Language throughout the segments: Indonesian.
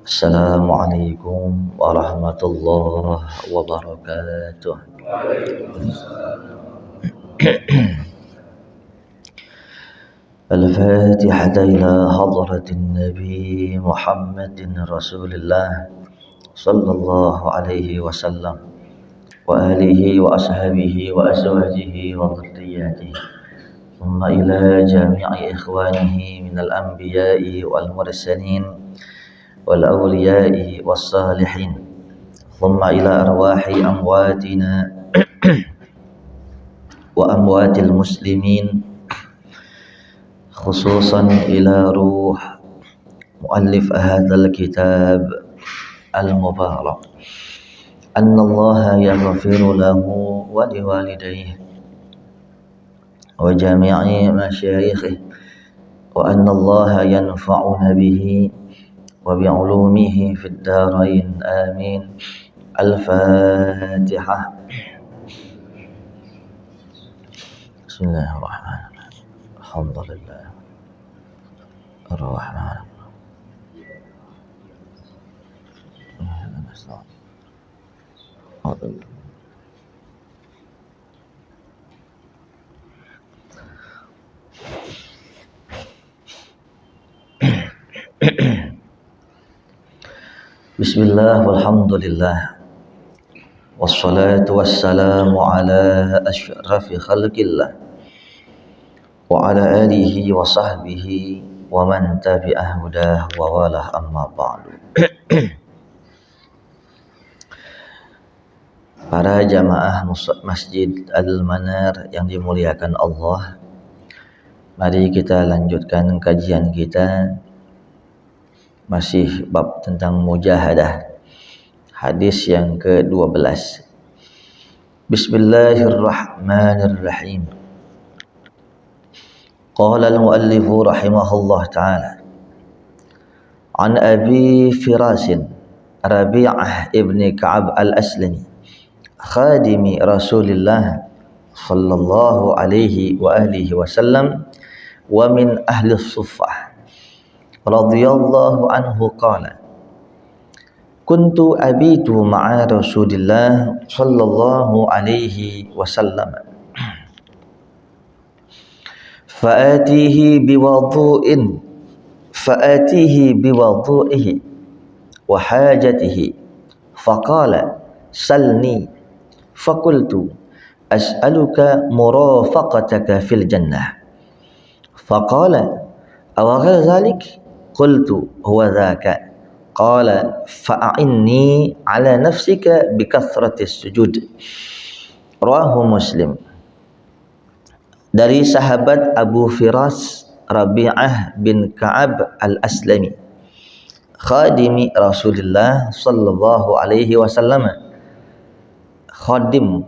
Assalamualaikum warahmatullahi wabarakatuh. Al-Fatihah ila hadratin Nabi Muhammadin Rasulillah sallallahu alaihi wasallam wa alihi wa ashabihi wa azwajihi wa dhurriyyatihi thumma ila jami'i ikhwanihi minal anbiya'i wal mursalin wal awliya'i was salihin thumma ila arwahi amwatina wa amwatil muslimin khususan ila ruh muallif hadzal kitab al-mubarak anna Allah yaghfiru lahu wa liwalidayhi wa jami'i masyayikhihi wa anna Allah yanfa'una bihi wa bi'ulumihi fid darain amin. Al-Fatihah. Bismillahirrahmanirrahim. Alhamdulillah Ar-Rahman Bismillah walhamdulillah wassalatu wassalamu ala asyrafil khalqillah wa ala alihi wa sahbihi wa man tabi'ah hudah wa walah amma ba'du. Para jamaah Masjid Al-Manar yang dimuliakan Allah, mari kita lanjutkan kajian kita masih bab tentang mujahadah, hadis yang ke-12. Bismillahirrahmanirrahim. Qala al-muallif rahimahullah ta'ala an Abi Firas Rabi'ah ibn Ka'ab al-Aslami khadimi Rasulillah sallallahu alaihi wa alihi wasallam wa min ahli suffah radhiyallahu anhu qala kuntu abitu ma'a Rasulillah sallallahu alaihi wasallam fa'atihi biwudu'ihi wa hajatihi faqala salni faqultu as'aluka murafaqataka fil jannah faqala aw ghayra dhalik qultu huwa dhaka qala fa'inni ala nafsika bikathratis sujud. Rawahu Muslim. Dari sahabat Abu Firas Rabi'ah bin Ka'ab al-Aslami, khadimi Rasulullah sallallahu alaihi wasallam. Khadim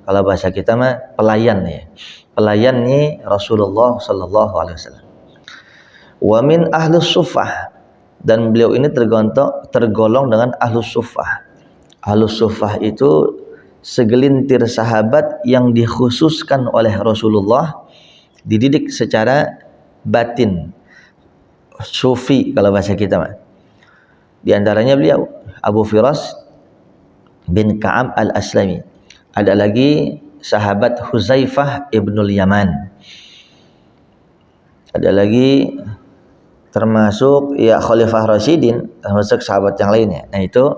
kalau bahasa kita mah pelayan ya. Pelayannya Rasulullah sallallahu alaihi wasallam. Wa min ahlus suffah, dan beliau ini tergolong dengan ahlus suffah. Ahlus suffah itu segelintir sahabat yang dikhususkan oleh Rasulullah, dididik secara batin, sufi kalau bahasa kita mah. Di antaranya beliau Abu Firas bin Ka'ab al-Aslami. Ada lagi sahabat Huzaifah ibnul Yaman. Ada lagi termasuk ya Khalifah Rasyidin, termasuk sahabat yang lainnya. Nah itu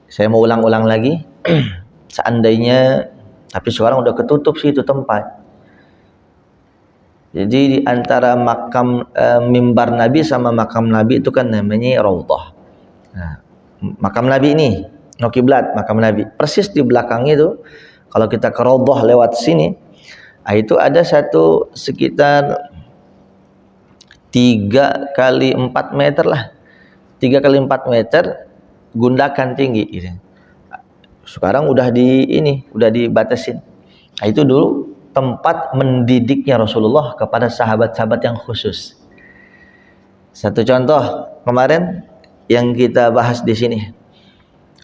saya mau ulang-ulang lagi. Seandainya, tapi sekarang udah ketutup sih itu tempat. Jadi di antara makam mimbar Nabi sama makam Nabi itu kan namanya Raudhah. Nah, makam Nabi ini, no kiblat makam Nabi. Persis di belakangnya itu, kalau kita ke Raudhah lewat sini, itu ada satu sekitar 3 kali 4 meter lah. 3 kali 4 meter gundakan tinggi gitu. Sekarang udah dibatasin. Nah, itu dulu tempat mendidiknya Rasulullah kepada sahabat-sahabat yang khusus. Satu contoh kemarin yang kita bahas di sini.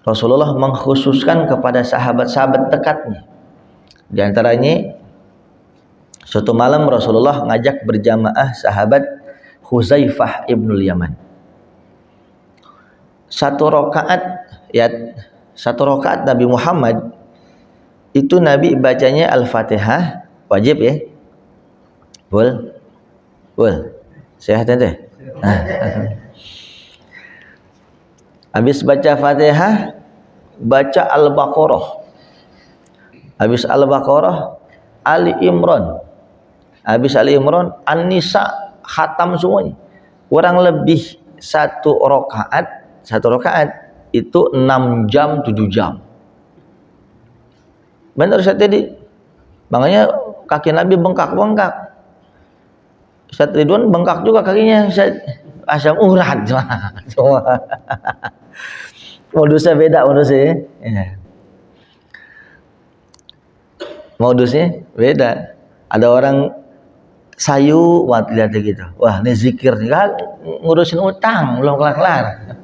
Rasulullah mengkhususkan kepada sahabat-sahabat dekatnya. Di antaranya suatu malam Rasulullah ngajak berjamaah sahabat Huzaifah ibnul Yaman. satu rakaat ya, satu rakaat Nabi Muhammad itu Nabi bacanya Al-Fatihah wajib ya. Bol. Sehat ente? Habis baca Fatihah, baca Al-Baqarah. Habis Al-Baqarah, Ali Imran. Habis Ali Imran, An-Nisa, khatam semuanya. Kurang lebih satu rakaat itu 6 jam 7 jam. Benar Ustaz tadi. Makanya kaki Nabi bengkak-bengkak. Ustaz Ridwan bengkak juga kakinya, Ustaz. Asam urat semua. Modusnya beda modusnya. Ya. Modusnya beda. Ada orang sayu buat lihat gitu. Wah, ini zikir nih kan ngurusin utang belum kelar-kelar.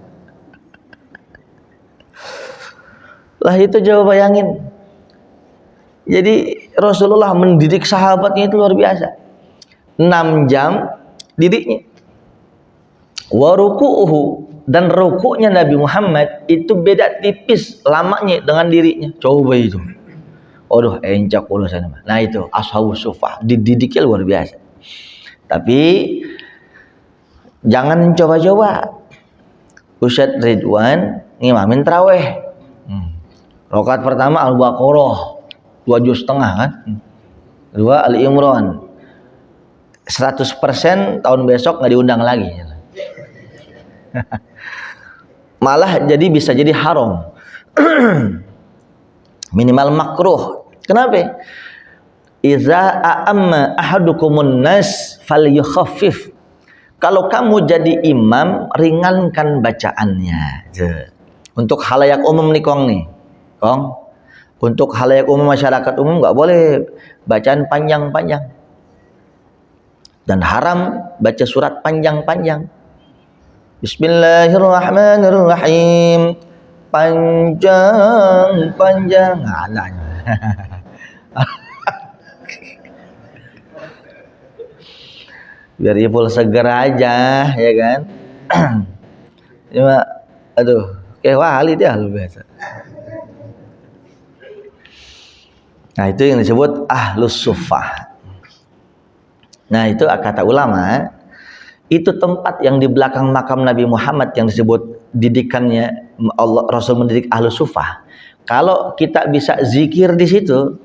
Lah itu coba bayangin. Jadi Rasulullah mendidik sahabatnya itu luar biasa. 6 jam didiknya. Wa ruku'uhu, dan rukuknya Nabi Muhammad itu beda tipis lamanya dengan dirinya. Coba itu. Aduh, encak urusan. Nah itu ashabus suffah dididiknya luar biasa. Tapi jangan coba-coba. Ustaz Ridwan ngimamin tarawih. Rakaat pertama Al-Baqarah 2,5 juz kan. Kedua Ali Imran. 100% tahun besok nggak diundang lagi. Malah bisa jadi haram. Minimal makruh. Kenapa? Iza a'amma ahadukumun nas falyukhaffif. Kalau kamu jadi imam, ringankan bacaannya. Untuk khalayak umum nih Kong nih. Kong, untuk khalayak umum masyarakat umum nggak boleh bacaan panjang-panjang. Dan haram baca surat panjang-panjang. Bismillahirrahmanirrahim. Panjang. Nah. Biar full seger aja, ya kan? Cuma, aduh, kayak wali dia lu biasa. Nah itu yang disebut ahlus suffah. Nah itu kata ulama, itu tempat yang di belakang makam Nabi Muhammad yang disebut didikannya Allah, Rasul mendidik ahlus suffah. Kalau kita bisa zikir di situ,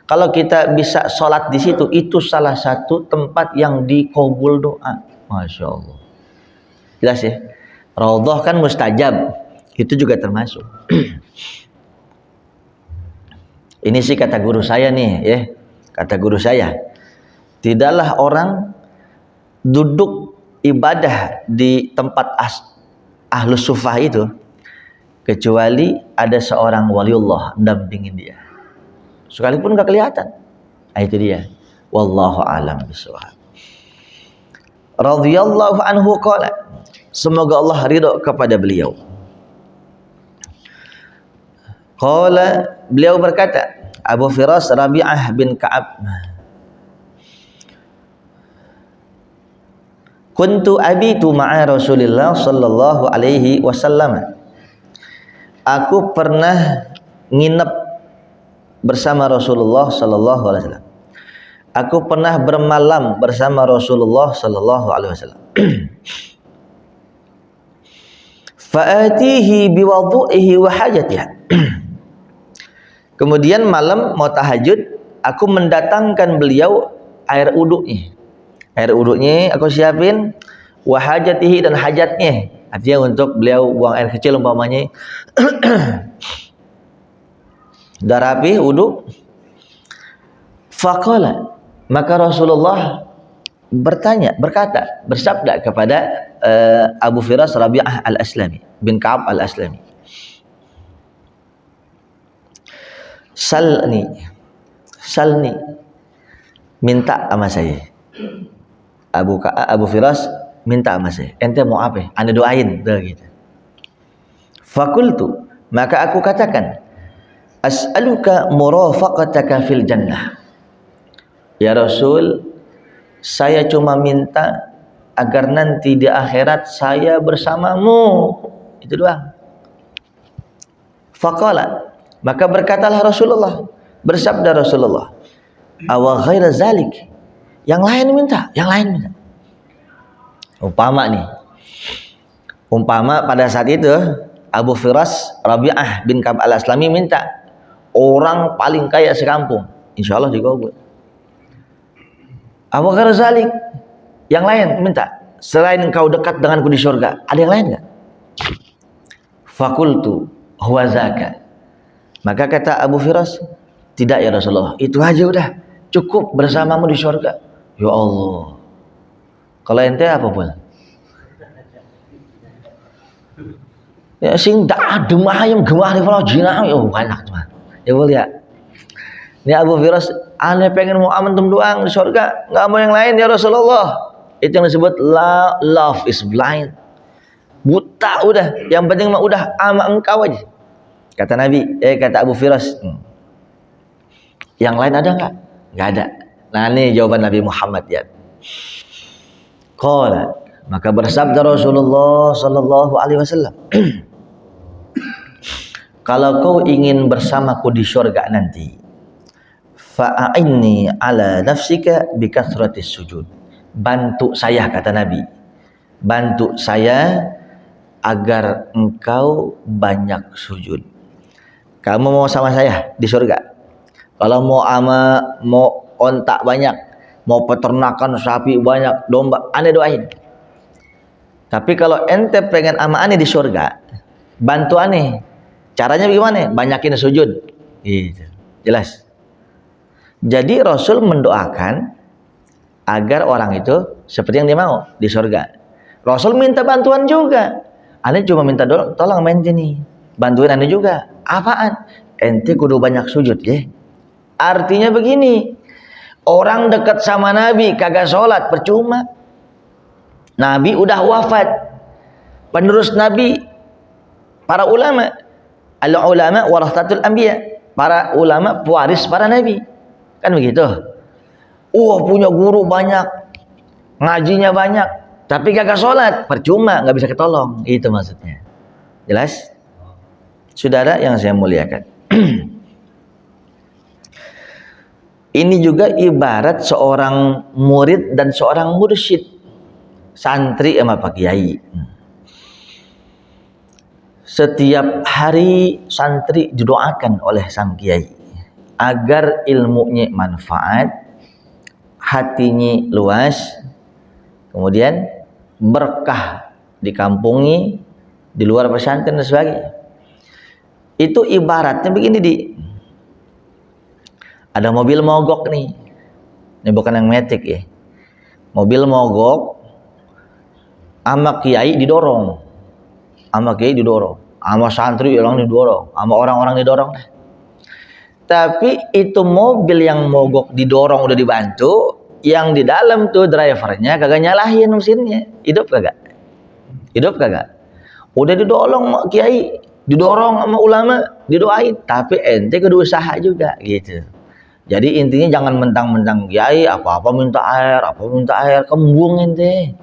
kalau kita bisa sholat di situ, itu salah satu tempat yang dikabul doa. Masya Allah. Jelas ya. Raudhah kan mustajab, itu juga termasuk. Ini sih kata guru saya nih, ya. Kata guru saya, tidaklah orang duduk ibadah di tempat ahlus suffah itu kecuali ada seorang waliullah dampingin dia. Sekalipun gak kelihatan. Nah, itu dia. Wallahu a'lam bishawab. Radhiyallahu anhu qala. Semoga Allah ridha kepada beliau. Qala, beliau berkata, Abu Firas Rabi'ah bin Ka'ab. Kuntu abitu ma'a Rasulillah sallallahu alaihi wasallam. Aku pernah nginep bersama Rasulullah sallallahu alaihi wasallam. Aku pernah bermalam bersama Rasulullah sallallahu alaihi wasallam. Fa'atihi biwudu'ihi wa hajatihi. Kemudian malam mau tahajud, aku mendatangkan beliau air uduknya. Air uduknya aku siapin, wa hajatihi, dan hajatnya. Artinya untuk beliau buang air kecil umpamanya. Sudah rapi uduk. Faqala, maka Rasulullah bersabda kepada Abu Firas Rabi'ah al-Aslami bin Ka'ab al-Aslami. Salni, minta sama saya. Abu Firas minta sama saya. Ente mau apa? Anda doain, gitu. Fakultu, maka aku katakan, as'aluka murafaqataka fil jannah. Ya Rasul, saya cuma minta agar nanti di akhirat saya bersamamu. Itu doang. Faqala, maka berkatalah Rasulullah, bersabda Rasulullah, awa ghaira zalik, yang lain minta, yang lain minta. Umpama pada saat itu Abu Firas Rabi'ah bin Ka'ab al-Aslami minta orang paling kaya sekampung, insya Allah dikabul. Abu Gharzalik, yang lain minta, selain engkau dekat denganku di surga, ada yang lain enggak? Fakultu huwa zaka, maka kata Abu Firas, tidak ya Rasulullah, itu aja udah cukup bersamamu di surga. Ya Allah, kalau ente apa pun ya sing dak adem ayam gemah di pulau Jina, ya banyak teman. Ya boleh ya. Ini Abu Firas, aneh pengen mau amantum doang di surga, nggak mau yang lain ya Rasulullah. Itu yang disebut love is blind. Buta udah, yang penting mah udah ama engkau aja. Kata Nabi, kata Abu Firas, yang lain ada nggak? Nggak ada. Nah ini jawaban Nabi Muhammad ya. Qala, maka bersabda Rasulullah sallallahu alaihi wasallam, kalau kau ingin bersamaku di surga nanti, fa'inni ala nafsika bikathratis sujud. Bantu saya, kata Nabi, bantu saya agar engkau banyak sujud. Kamu mau sama saya di surga? Kalau mau ontak banyak, mau peternakan sapi banyak, domba, ane doain. Tapi kalau ente pengen ama ane di surga, bantu ane. Caranya bagaimana? Banyakin sujud. Gitu. Jelas. Jadi Rasul mendoakan agar orang itu seperti yang dia mau di surga. Rasul minta bantuan juga. Ane cuma minta tolong main nih, bantuin ane juga. Apaan? Ente kudu banyak sujud ya. Artinya begini, orang dekat sama Nabi kagak sholat percuma. Nabi udah wafat, penerus Nabi para ulama, al-ulama warathatul anbiya, para ulama pewaris para nabi. Kan begitu. Punya guru banyak, ngajinya banyak, tapi kagak sholat, percuma, nggak bisa ketolong. Itu maksudnya. Jelas? Saudara yang saya muliakan. Ini juga ibarat seorang murid dan seorang mursyid, santri sama pak kiai. Setiap hari santri didoakan oleh sang kiai agar ilmunya manfaat, hatinya luas, kemudian berkah di kampungnya, di luar pesantren dan sebagainya. Itu ibaratnya begini ada mobil mogok nih, ini bukan yang metik ya, mobil mogok, sama kiai didorong, sama santri orang didorong, sama orang-orang didorong. Tapi itu mobil yang mogok didorong udah dibantu, yang di dalam tuh drivernya kagak nyalahin mesinnya. Hidup kagak? Udah didorong kiai, didorong sama ulama, didoain, tapi ente kudu usaha juga gitu. Jadi intinya jangan mentang-mentang kiai apa-apa minta air, kembung ente.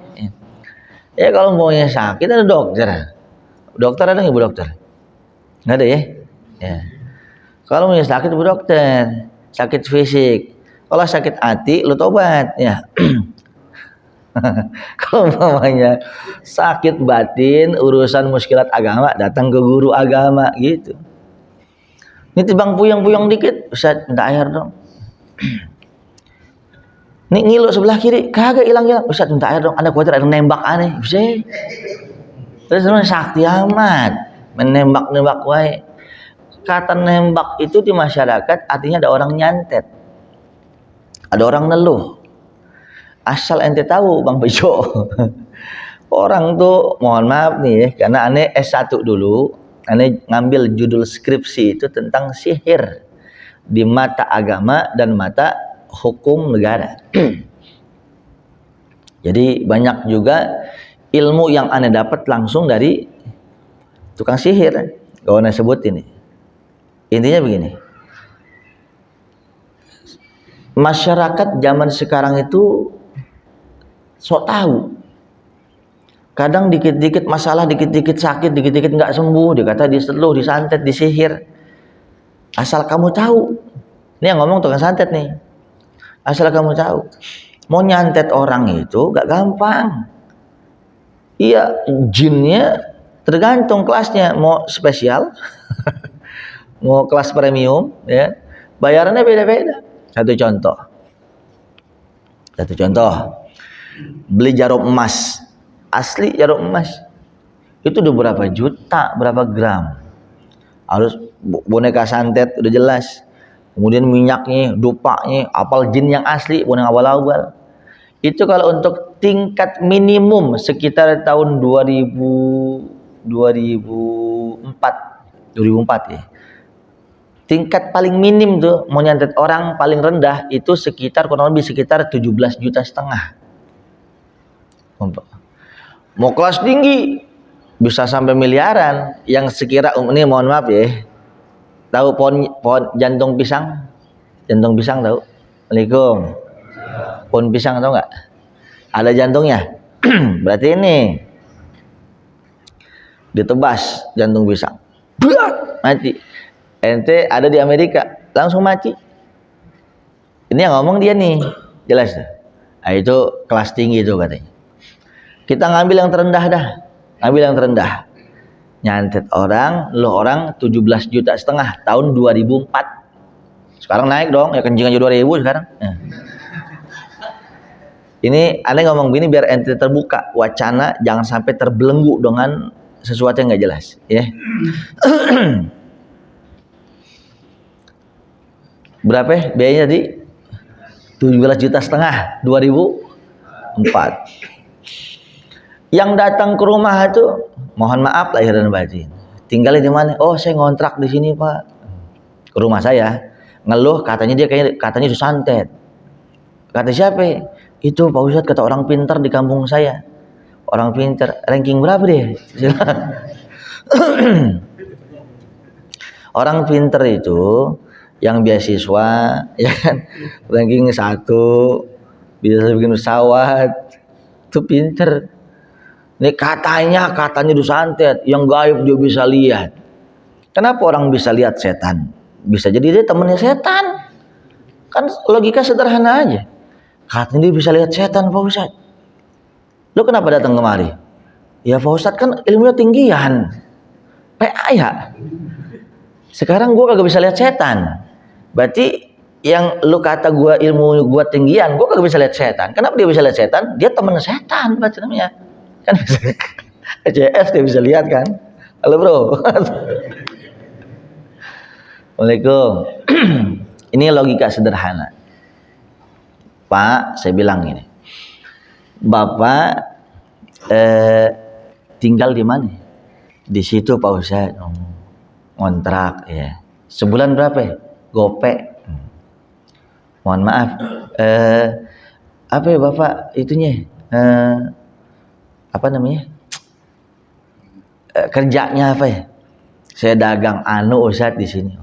Ya kalau maunya sakit ada dokter. Dokter ada nggak, Bu dokter? Nggak ada ya? Ya. Kalau mau sakit Bu dokter, sakit fisik. Kalau sakit hati lu tobat ya. Kalau mamanya sakit batin, urusan muskilat agama, datang ke guru agama gitu. Ini tibang puyeng-puyeng dikit, Ustaz minta air dong. Nih ngilu sebelah kiri, kagak hilang-hilang, Ustaz minta air dong. Anda khawatir ada nembak aneh, Ustaz. Terus sakti amat, menembak-nembak wae. Kata nembak itu di masyarakat artinya ada orang nyantet, ada orang neluh. Asal ente tahu Bang Bejo, orang tuh mohon maaf nih ya, karena aneh S1 dulu, aneh ngambil judul skripsi itu tentang sihir di mata agama dan mata hukum negara. Jadi banyak juga ilmu yang aneh dapat langsung dari tukang sihir. Gak aneh sebut ini. Intinya begini, masyarakat zaman sekarang itu sok tahu. Kadang dikit-dikit masalah, dikit-dikit sakit, dikit-dikit nggak sembuh, dikata diseluh, disantet, disihir. Asal kamu tahu, ini yang ngomong tukang santet nih. Asal kamu tahu, mau nyantet orang itu gak gampang. Iya, jinnya tergantung kelasnya, mau spesial, mau kelas premium, ya, bayarannya beda-beda. Satu contoh, beli jarum emas, asli jarum emas, itu udah berapa juta, berapa gram. Harus boneka santet udah jelas. Kemudian minyaknya, dupanya, apal jin yang asli, bukan yang awal-awal. Itu kalau untuk tingkat minimum sekitar tahun 2004 ya. Tingkat paling minim tuh mau nyantet orang paling rendah itu sekitar kurang lebih sekitar 17,5 juta. Mau kelas tinggi bisa sampai miliaran. Yang sekira ini mohon maaf ya. Tahu pohon jantung pisang? Jantung pisang tahu? Assalamualaikum. Pohon pisang tahu nggak? Ada jantungnya. Berarti ini ditebas jantung pisang. Mati. Ente ada di Amerika, langsung mati. Ini yang ngomong dia nih. Jelas dah. Nah, itu kelas tinggi itu katanya. Kita ngambil yang terendah dah. Ngambil yang terendah. Nyantet orang, lo orang 17,5 juta tahun 2004. Sekarang naik dong, ya kencing aja 2000 sekarang. Nah. Ini aneh ngomong begini biar ente terbuka wacana, jangan sampai terbelenggu dengan sesuatu yang nggak jelas, ya. Berapa ya biayanya tadi? 17,5 juta 2004. Yang datang ke rumah itu, mohon maaf lahir dan batin. Tinggalnya di mana? Oh, saya ngontrak di sini, Pak. Ke rumah saya. Ngeluh katanya dia katanya itu santet. Kata siapa? Itu Pak Ustadz, kata orang pintar di kampung saya. Orang pintar, ranking berapa dia? Orang pintar itu yang beasiswa, ya kan, ranking 1, bisa bikin pesawat, itu pintar. Ini katanya itu santet, yang gaib dia bisa lihat. Kenapa orang bisa lihat setan? Bisa jadi dia temannya setan. Kan logika sederhana aja. Katanya dia bisa lihat setan, Pak Ustadz. Lu kenapa datang kemari? Ya Pak Ustadz kan ilmunya tinggian. PA ya. Sekarang gua kagak bisa lihat setan. Berarti yang lu kata gua ilmu gua tinggian, gua kagak bisa lihat setan. Kenapa dia bisa lihat setan? Dia temen setan, berarti namanya. Kan bisa ECS dia bisa lihat kan. Halo bro. Assalamualaikum. Ini logika sederhana. Pak, saya bilang ini, Bapak tinggal di mana? Di situ Pak Ustadz. Kontrak ya. Sebulan berapa? Gope. Mohon maaf. Apa ya Bapak itunya? Apa namanya? Kerjanya apa ya? Saya dagang Ustadz di sini.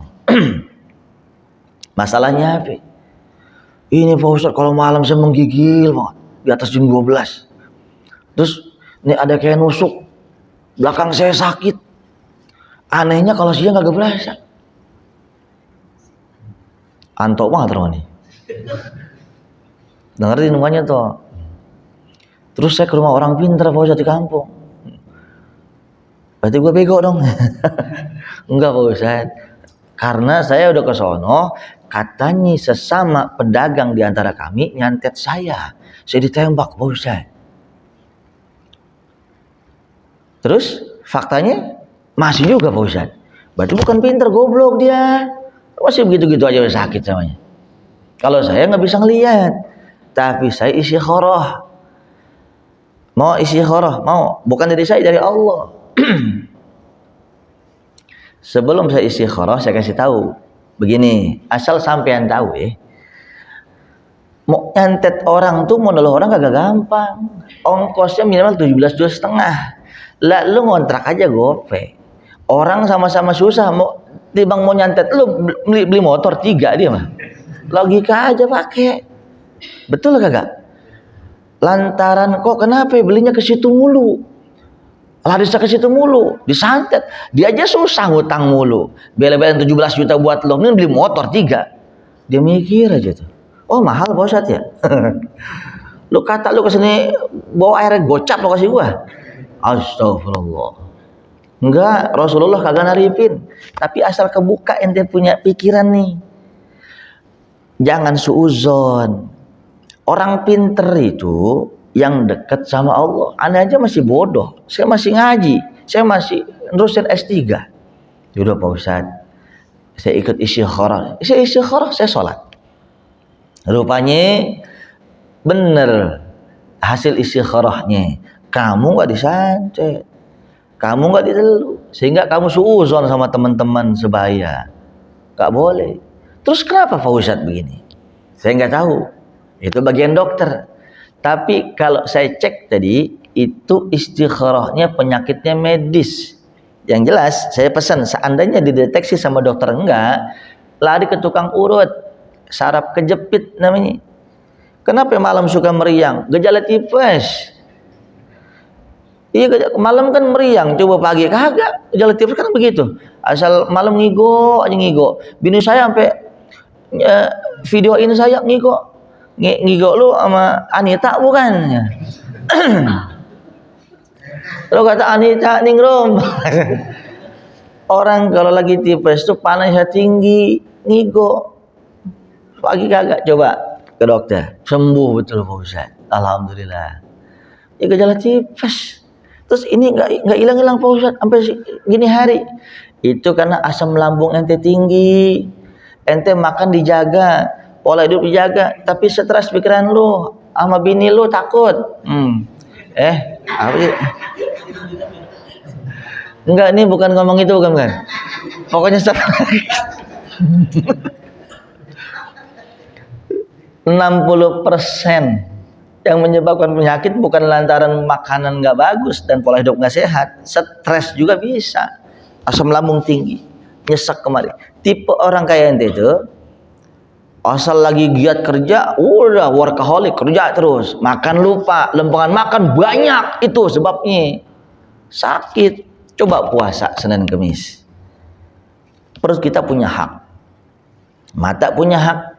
Masalahnya apa? Ini Pak Ustadz kalau malam saya menggigil banget di atas jam 12. Terus ini ada kayak nusuk belakang saya sakit. Anehnya kalau siang kagak berasa. Antok banget orang ini. Dengerin namanya tuh. Terus saya ke rumah orang pintar Pak Ustadz di kampung. Berarti gue bego dong. Enggak Pak Ustadz. Karena saya udah ke sono, katanya sesama pedagang di antara kami nyantet saya. Saya ditembak Pak Ustadz. Terus faktanya masih juga Pak Ustadz. Berarti bukan pintar, goblok dia. Masih begitu-gitu aja sakit samanya. Kalau saya nggak bisa ngelihat, tapi saya istikharah. Mau istikharah, mau. Bukan dari saya, dari Allah. Sebelum saya istikharah, saya kasih tahu. Begini, asal sampean tahu ya. Mau nyantet orang tuh, mau nolong orang kagak gampang. Ongkosnya minimal 17,5 juta. Lah lu ngontrak aja gope. Orang sama-sama susah, mau timbang mau nyantet lu beli motor 3 dia mah. Logika aja pakai. Betul kagak? Lantaran kok kenapa belinya ke situ mulu? lari ke situ mulu, disantet. Dia aja susah ngutang mulu. Bela-belain 17 juta buat lo, ini beli motor 3. Dia mikir aja tuh. Oh mahal Pak Ustadz ya. Lu kata lu kesini bawa air gocap lo kasih gua. Astagfirullah. Enggak, Rasulullah kagak naripin. Tapi asal kebuka ente punya pikiran nih. Jangan suuzon. Orang pinter itu yang dekat sama Allah. Anda aja masih bodoh. Saya masih ngaji. Saya masih nerusin S3. Yaudah Pak Ustadz, saya ikut istikharah. Saya istikharah, saya sholat. Rupanya bener hasil istikharahnya. Kamu gak disantet, kamu gak ditelu, sehingga kamu suuzon sama teman-teman sebaya. Gak boleh. Terus kenapa Pak Ustadz begini? Saya nggak tahu. Itu bagian dokter. Tapi kalau saya cek tadi, itu istikharahnya penyakitnya medis. Yang jelas saya pesan, seandainya dideteksi sama dokter enggak, lari ke tukang urut, saraf kejepit namanya. Kenapa malam suka meriang? Gejala tipes. Iya, malam kan meriang, coba pagi kagak. Gejala tipes kan begitu. Asal malam ngigo aja ngigo. Bini saya sampai videoin saya ngigo. Ngigo lu sama Anita bukan? Lo kata Anita ningrum. Orang kalau lagi tipes tuh panasnya tinggi, ngigo. Pagi kagak, coba ke dokter. Sembuh betul Pak Ustaz. Alhamdulillah. Ya gejala tipes. Terus ini nggak hilang-hilang Pak Ustaz sampai gini hari. Itu karena asam lambung ente tinggi. Ente makan dijaga, pola hidup dijaga, tapi stres pikiran lu sama bini lu takut. Apa sih? Enggak, nih bukan ngomong itu bukan. Pokoknya 60% yang menyebabkan penyakit bukan lantaran makanan nggak bagus dan pola hidup nggak sehat, stres juga bisa. Asam lambung tinggi, nyesek kemarin. Tipe orang kayak ente itu asal lagi giat kerja, udah workaholic, kerja terus, makan lupa, lempengan makan banyak, itu sebabnya sakit. Coba puasa Senin Kemis. Perut kita punya hak, mata punya hak,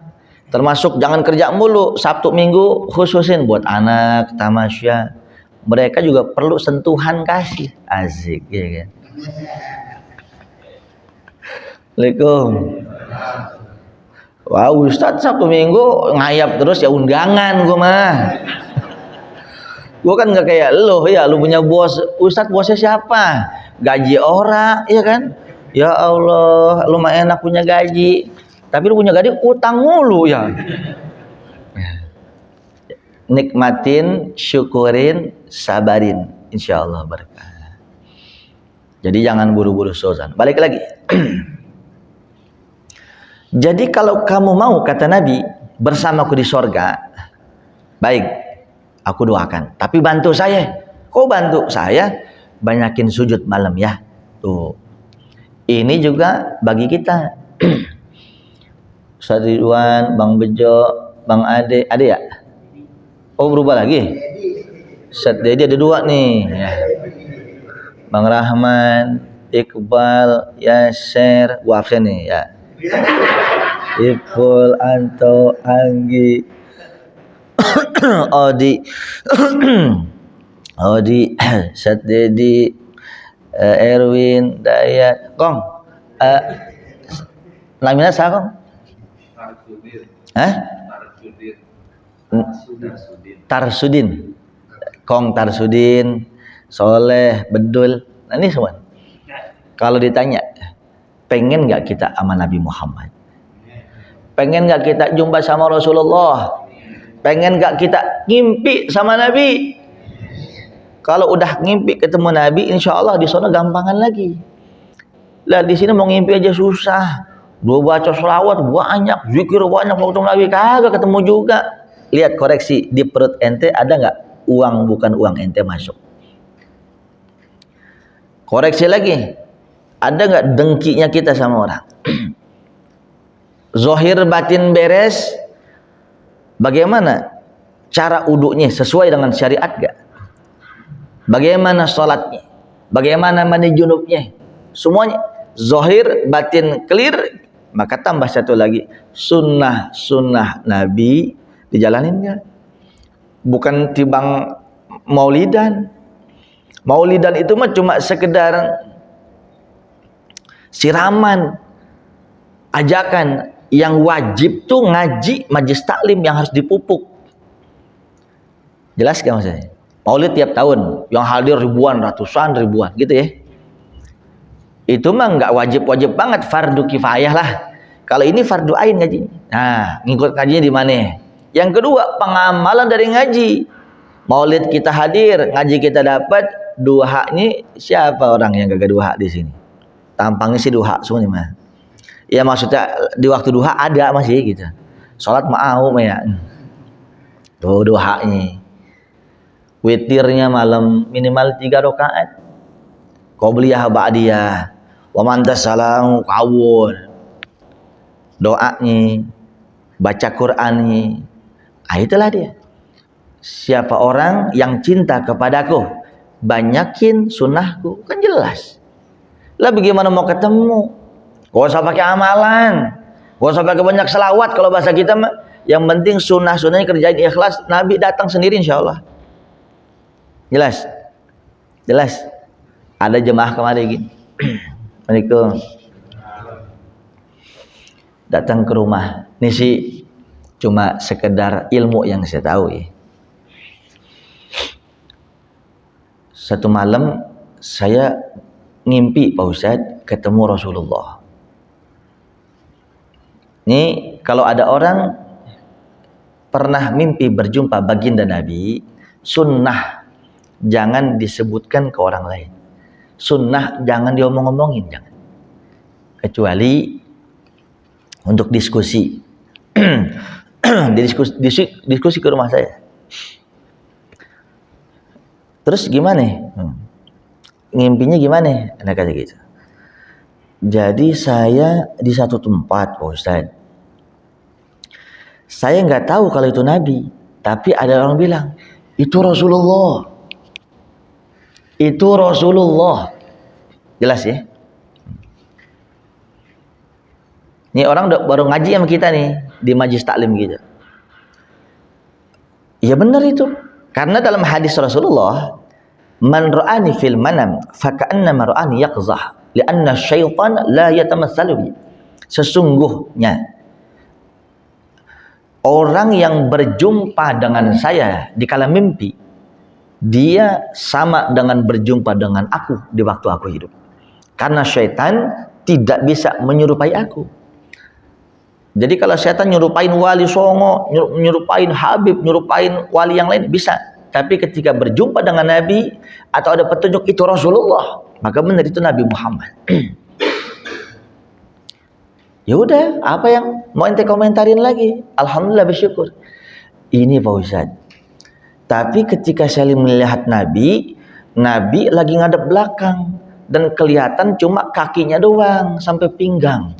termasuk jangan kerja mulu. Sabtu Minggu khususin buat anak tamasya, mereka juga perlu sentuhan kasih. Asik ya kan. Assalamualaikum. Wah Ustadz Sabtu Minggu ngayap terus, ya undangan gue mah. Gue kan nggak kayak lo ya, lu punya bos. Ustadz bosnya siapa? Gaji orang, iya kan? Ya Allah, lu mah enak punya gaji, tapi lu punya gaji utang mulu ya. Nikmatin, syukurin, sabarin, insya Allah berkah. Jadi jangan buru-buru suuzon. Balik lagi. Jadi kalau kamu mau, kata Nabi, bersamaku di sorga, baik, aku doakan. Tapi bantu saya. Kok bantu saya? Banyakin sujud malam ya. Tuh. Ini juga bagi kita. Ustaz Ridwan, Bang Bejo, Bang Ade, ada ya? Oh berubah lagi? Ustaz Dedi ada 2 nih. Ya. Bang Rahman, Iqbal, Yasser, gua absen nih ya. Ipul, Anto, Anggi, Odi, Odi, Sat Dedi, Erwin, Dayat, Kong, namanya siapa Kong? Tarsudin, Kong Tarsudin, Soleh, Bedul. Nah ini semua. Kalau ditanya, pengen nggak kita sama Nabi Muhammad? Pengen nggak kita jumpa sama Rasulullah? Pengen nggak kita ngimpi sama Nabi? Kalau udah ngimpi ketemu Nabi, insya Allah di sana gampangan lagi. Lah di sini mau ngimpi aja susah. Gua baca selawat banyak, zikir banyak, waktu Nabi kagak ketemu juga. Lihat koreksi di perut ente ada nggak uang bukan uang ente masuk? Koreksi lagi, ada nggak dengkinya kita sama orang? Zohir batin beres. Bagaimana cara uduknya sesuai dengan syariat gak? Bagaimana sholatnya? bagaimana mandi junubnya, semuanya zahir batin clear. Maka tambah satu lagi, sunnah Nabi dijalanin nggak? Bukan tibang maulidan. Maulidan itu mah cuma sekedar siraman, ajakan. Yang wajib tuh ngaji majlis taklim yang harus dipupuk. Jelas gak maksudnya? Maulid tiap tahun, yang hadir ribuan, ratusan, ribuan, gitu ya. Itu mah nggak wajib-wajib banget, fardu kifayah lah. Kalau ini fardu ain ngaji. Nah, ngikut ngajinya di mana? Yang kedua, pengamalan dari ngaji. Maulid kita hadir, ngaji kita dapat, duhanya siapa orang yang gak duha di sini? Tampangnya sih duha semua nih mah. Ya maksudnya di waktu duha ada masih gitu. Salat mau ya. Tuh duhanya. Witirnya malam minimal 3 rakaat. Qobliyah ba'diyah. Wa man tasalahu kawun. Doanya, baca Qur'annya. Ah, itulah dia. Siapa orang yang cinta kepadaku, banyakin sunnahku, kan jelas. Lah bagaimana mau ketemu? Gak usah pakai amalan, gak usah pakai banyak selawat kalau bahasa kita mah. Yang penting sunnah-sunnahnya kerjain ikhlas, Nabi datang sendiri insya Allah. Jelas? Jelas? Ada jemaah kemarin gini. Assalamualaikum. Datang ke rumah. Ini sih cuma sekedar ilmu yang saya tahu ya. Satu malam saya ngimpi Pak Ustadz ketemu Rasulullah. Ini kalau ada orang pernah mimpi berjumpa baginda Nabi, sunnah jangan disebutkan ke orang lain. Sunnah jangan diomong-omongin, jangan. Kecuali untuk diskusi. diskusi ke rumah saya. Terus gimana? Ngimpinya gimana? Anak kata gitu. Jadi saya di satu tempat, Pak Ustadz. Saya nggak tahu kalau itu Nabi, tapi ada orang bilang itu Rasulullah. Itu Rasulullah. Jelas ya? Ini orang baru ngaji sama kita nih di majlis taklim gitu. Ya benar itu. Karena dalam hadis Rasulullah, man ra'ani fil manam faka'annama ra'ani yaqzah li'anna syaitan la yatamassalu bi. Sesungguhnya orang yang berjumpa dengan saya di kala mimpi, dia sama dengan berjumpa dengan aku di waktu aku hidup. Karena syaitan tidak bisa menyerupai aku. Jadi kalau syaitan nyerupain wali songo, nyerupain Habib, nyerupain wali yang lain bisa. Tapi ketika berjumpa dengan Nabi atau ada petunjuk itu Rasulullah, maka benar itu Nabi Muhammad. Ya udah, apa yang mau ente komentarin lagi? Alhamdulillah bersyukur. Ini Pak Ustadz. Tapi ketika saya melihat Nabi lagi ngadep belakang dan kelihatan cuma kakinya doang sampai pinggang.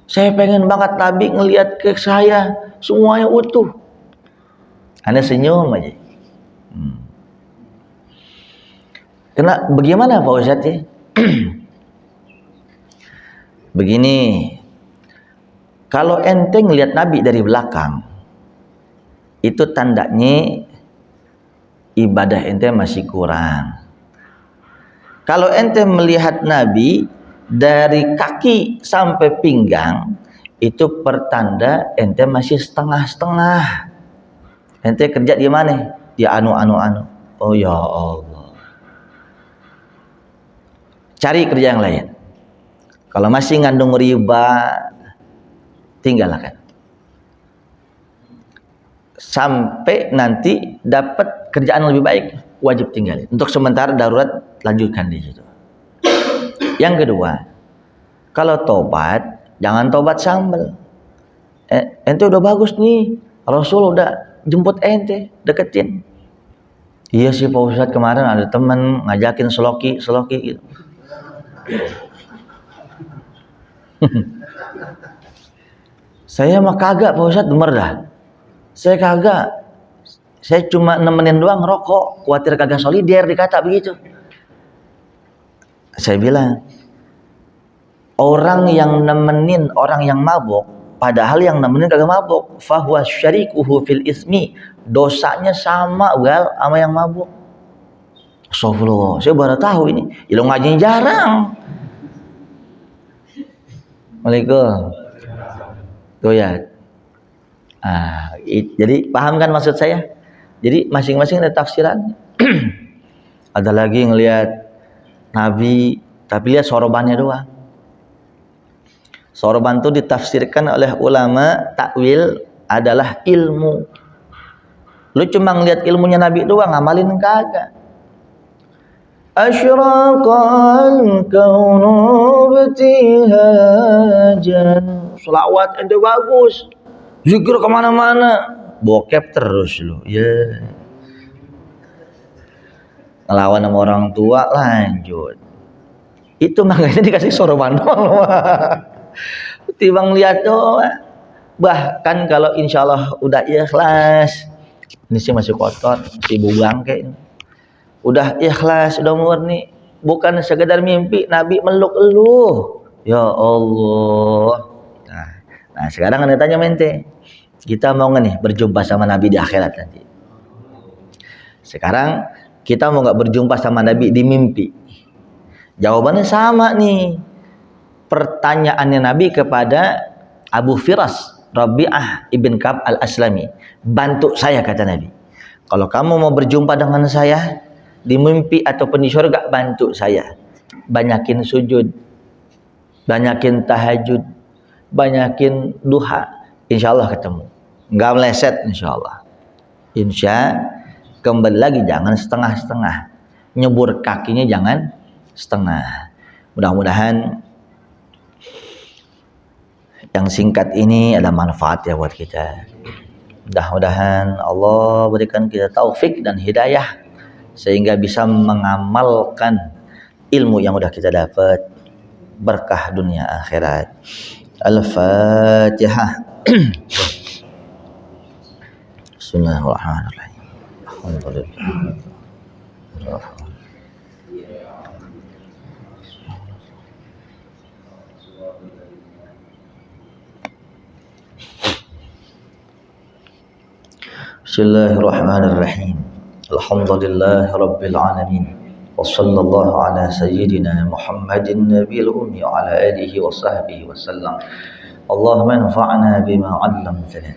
Saya pengen banget Nabi ngelihat ke saya semuanya utuh. Anda senyum aja. Karena bagaimana Pak Ustadz ya? Begini, kalau ente ngelihat Nabi dari belakang, itu tandanya ibadah ente masih kurang. Kalau ente melihat Nabi dari kaki sampai pinggang, itu pertanda ente masih setengah-setengah. Ente kerja di mana? Di anu. Oh ya Allah. Cari kerja yang lain. Kalau masih ngandung riba, tinggalkan. Sampai nanti dapat kerjaan lebih baik, wajib tinggalin. Untuk sementara darurat, lanjutkan di situ. Yang kedua, kalau tobat, jangan tobat sambal. Ente udah bagus nih, Rasul udah jemput ente, deketin. Iya sih Pak Ustadz, kemarin ada teman ngajakin seloki gitu. Saya mah kagak Pak Ustadz, demer dah. Saya kagak. Saya cuma nemenin doang ngerokok, khawatir kagak solider dikata begitu. Saya bilang, orang yang nemenin orang yang mabuk, padahal yang nemenin kagak mabuk, fahuwa syarikuhu fil ismi, dosanya sama sama yang mabuk. Astagfirullah, saya baru tahu ini. Ya lo ngajinya jarang. Waalaikumsalam. Tuh ya. Jadi paham kan maksud saya? Jadi masing-masing ada tafsiran. Ada lagi ngelihat Nabi tapi lihat sorobannya doang. Soroban itu ditafsirkan oleh ulama takwil adalah ilmu. Lu cuma ngelihat ilmunya Nabi doang, ngamalin kagak. Asyraqal kaunu btihajan. Selawat ente bagus. Zikir kemana-mana. Bokep terus lu. Ya. Ngelawan sama orang tua lanjut. Itu makanya dikasih soroban doang. Timbang lihat doang. Bahkan kalau insya Allah udah ikhlas, ini sih masih kotor, masih buang kayak ini. Udah ikhlas, udah murni, bukan sekedar mimpi Nabi meluk elu. Ya Allah. Nah sekarang anda tanya mente, kita mau nggak nih berjumpa sama Nabi di akhirat nanti? Sekarang kita mau nggak berjumpa sama Nabi di mimpi? Jawabannya sama nih. Pertanyaannya Nabi kepada Abu Firas Rabi'ah ibn Ka'ab al-Aslami, bantu saya kata Nabi. Kalau kamu mau berjumpa dengan saya di mimpi ataupun di surga, bantu saya. Banyakin sujud, banyakin tahajud, banyakin duha. Insya Allah ketemu. Nggak meleset insya Allah. Kembali lagi jangan setengah-setengah. Nyebur kakinya jangan setengah. Mudah-mudahan yang singkat ini ada manfaat ya buat kita. Mudah-mudahan Allah berikan kita taufik dan hidayah sehingga bisa mengamalkan ilmu yang udah kita dapat, berkah dunia akhirat. Al-Fatihah. Bismillahirrahmanirrahim. Alhamdulillah. Bismillahirrahmanirrahim. Alhamdulillah Rabbil Alamin. Wa sallallahu ala sayyidina Muhammadin Nabil Ummi wa ala alihi wa sahbihi wa sallam. Allahumma anfa'na bima 'allamtana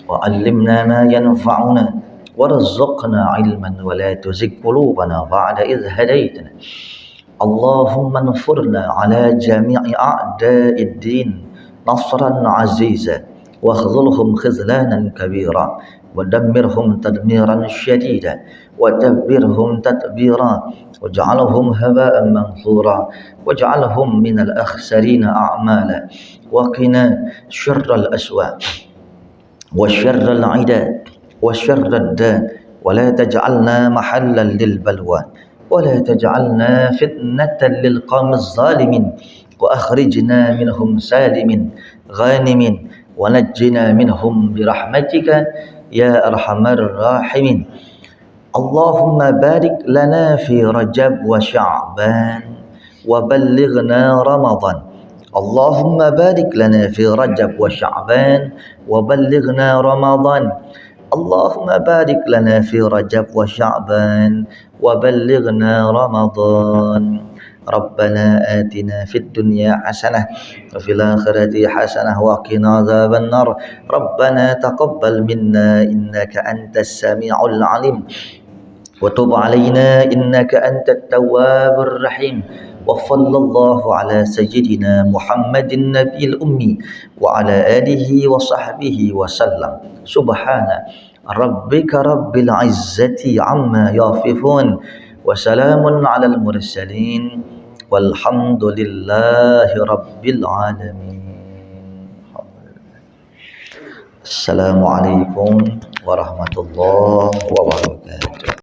wa 'allimna ma yanfa'una warzuqna 'ilman wa la tuzigh qulubana ba'da idh hadaytana. Allahumma anfurna 'ala jami'i a'da'id din nasran 'aziza wa khzulhum khizlanan kabira ودمرهم تدميرا شديدا ودبرهم تدبيرا واجعلهم هباء منثورا واجعلهم من الأخسرين أعمالا وقنا شر الأسواء وشر العداء وشر الداء ولا تجعلنا محلا للبلوى ولا تجعلنا فتنة للقوم الظالمين وأخرجنا منهم سالم غانم ونجنا منهم برحمتك يا أرحم الراحمين. اللهم بارك لنا في رجب وشعبان وبلغنا رمضان. اللهم بارك لنا في رجب وشعبان وبلغنا رمضان. اللهم بارك لنا في رجب وشعبان وبلغنا رمضان. ربنا آتنا في الدنيا حسنة وفي الآخرة حسنة وقنا عذاب النار. ربنا تقبل منا إنك أنت السميع العليم وتب علينا إنك أنت التواب الرحيم. وصلى الله على سيدنا محمد النبي الأمي وعلى آله وصحبه وسلم. سبحان ربك رب العزة عما يصفون وسلام على المرسلين والحمد لله رب العالمين. السلام عليكم warahmatullahi wabarakatuh.